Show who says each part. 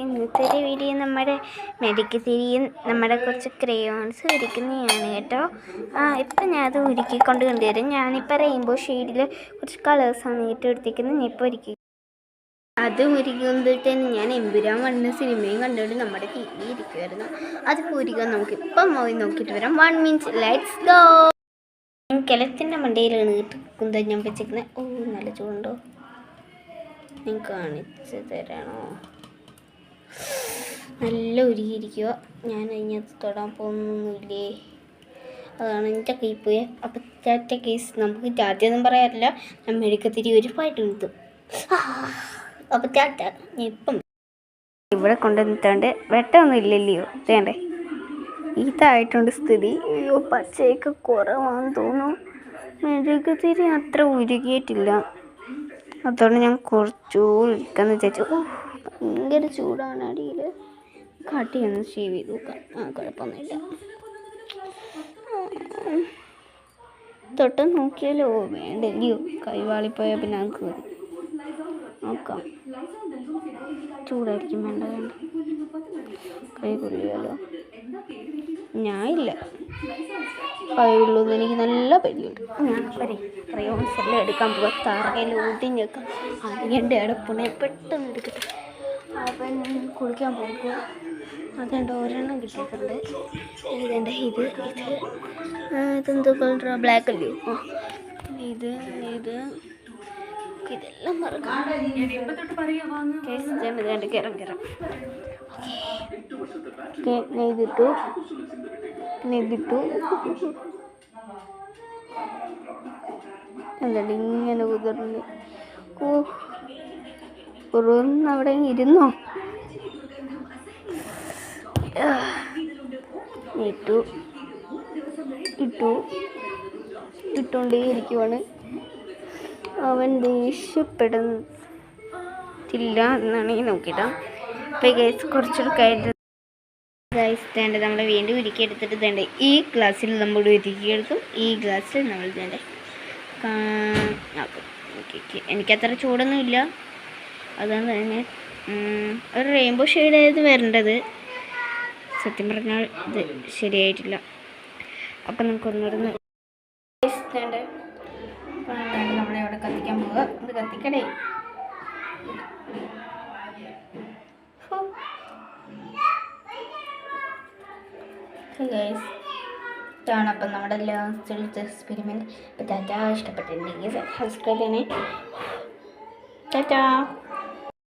Speaker 1: ഇന്നത്തെ ഒരു വീഡിയോ നമ്മുടെ മെഴുകുതിരിയും നമ്മുടെ കുറച്ച് ക്രയോൺസ് ഉരിക്കുന്നതാണ് കേട്ടോ. ഇപ്പം ഞാൻ അത് ഉരുക്കിക്കൊണ്ട് കൊണ്ടുവരും. ഞാനിപ്പോൾ റെയിൻബോ ഷെയ്ഡിൽ കുറച്ച് കളേഴ്സാണ് ഏറ്റവും എടുത്തിരിക്കുന്നത്. ഞാൻ ഇപ്പോൾ ഉരുക്കി അത് ഉരുക്കുമ്പോഴത്തേന് ഞാൻ എമ്പുരാൻ വന്ന സിനിമയും കണ്ടുകൊണ്ട് നമ്മുടെ ടി വി ഇരിക്കുമായിരുന്നു. അത് ഉരുക്കാൻ നമുക്ക് ഇപ്പം പോയി നോക്കിയിട്ട് വരാം. 1 minute, ലെറ്റ്സ് ഗോ. കിളത്തിൻ്റെ മണ്ടയിലാണ് കുന്തം ഞാൻ വെച്ചിരിക്കുന്നത്. നല്ല ചൂടുണ്ടോ? ഞാൻ കാണിച്ച് തരണോ? നല്ല ഉരുകിയിരിക്കുക. ഞാൻ അതിനകത്ത് തൊടാൻ പോകുന്നൊന്നുമില്ലേ, അതാണ് എൻ്റെ കൈ പോയ. അപ്പം ടാറ്റ കേസ്, നമുക്ക് ടാറ്റയൊന്നും പറയാറില്ല. ഞാൻ മെഴുകുതിരി ഒരുപാട് എടുത്തു. അപ്പം ടാറ്റ. ഞാൻ ഇപ്പം ഇവിടെ കൊണ്ടുവന്നിട്ടുണ്ട്. വെട്ടമൊന്നും ഇല്ലല്ലയോ, വേണ്ടേ? ഇതായിട്ടുണ്ട് സ്ഥിതി. അയ്യോ, പച്ചയൊക്കെ കുറവാണെന്ന് തോന്നുന്നു. മെഴുകുതിരി അത്ര ഉരുകിയിട്ടില്ല. അതുകൊണ്ട് ഞാൻ കുറച്ചുകൂടി ഇരിക്കാമെന്ന് വിചാരിച്ചു. ഭയങ്കര ചൂടാണ് അടിയിൽ. കാട്ടിയൊന്ന് ഷേവ് ചെയ്ത് നോക്കാം. കുഴപ്പമൊന്നുമില്ല. തൊട്ട് നോക്കിയാലോ? വേണ്ടല്ലയോ, കൈവാളിപ്പോയാൽ പിന്നെ നമുക്ക് നോക്കാം. ചൂടായിരിക്കും. വേണ്ട കൈ കൊള്ളിയാലോ? ഞാനില്ല, കൈയുള്ളൂന്ന് എനിക്ക് നല്ല പേടിയുണ്ട്. ഞാൻ ക്രയോൺസ് എല്ലാം എടുക്കാൻ പോകാം. തറയിൽ ഒടിഞ്ഞൊക്കെ അതിൻ്റെ അടുപ്പുണെ പെട്ടെന്ന് എടുക്കട്ടെ. അവൻ കുളിക്കാൻ പോകുക. അതുകൊണ്ട് ഒരെണ്ണം കിട്ടിയിട്ടുണ്ട്. ഇതെൻ്റെ ഇതെന്തോ കളർ? ബ്ലാക്ക് അല്ലയോ? ഇതെല്ലാം മറക്കാം. കയറാം. നെയ്തിട്ടു എന്താണ് ഇങ്ങനെ കുതിർന്ന്? കുറവൊന്നും അവിടെ ഇരുന്നോ? ഇട്ടുകൊണ്ടേ ഇരിക്കുവാണ്. അവൻ ദേഷ്യപ്പെടുന്നില്ല എന്നാണെങ്കിൽ നോക്കിയിട്ടാ. അപ്പോൾ ഗൈസ് കുറച്ചുകൂടി കഴിഞ്ഞിട്ട് വേണ്ട നമ്മൾ വീണ്ടും ഉരുക്കിയെടുത്തിട്ട് വേണ്ട ഈ ഗ്ലാസ്സിൽ നമ്മൾ ഉരുക്കിയെടുക്കും. ഈ ഗ്ലാസ്സിൽ നമ്മൾ വേണ്ട ഓക്കെ. എനിക്കത്ര ചൂടൊന്നും ഇല്ല. അതുകൊണ്ട് തന്നെ ഒരു റെയിൻബോ ഷെയ്ഡായിരുന്നു വരേണ്ടത്. സത്യം പറഞ്ഞാൽ ഇത് ശരിയായിട്ടില്ല. അപ്പം നമുക്കൊന്നുകൂടെ നമ്മളിവിടെ കത്തിക്കാൻ പോവുക. ഇത് കത്തിക്കടേ. ഇതാണ് അപ്പം നമ്മുടെ ലാസ്റ്റ് എക്സ്പെരിമെൻറ്റ്. അപ്പം ടാറ്റ. ഇഷ്ടപ്പെട്ടിട്ടുണ്ടെങ്കിൽ സബ്സ്ക്രൈബ് ചെയ്യണേ. ടാറ്റ.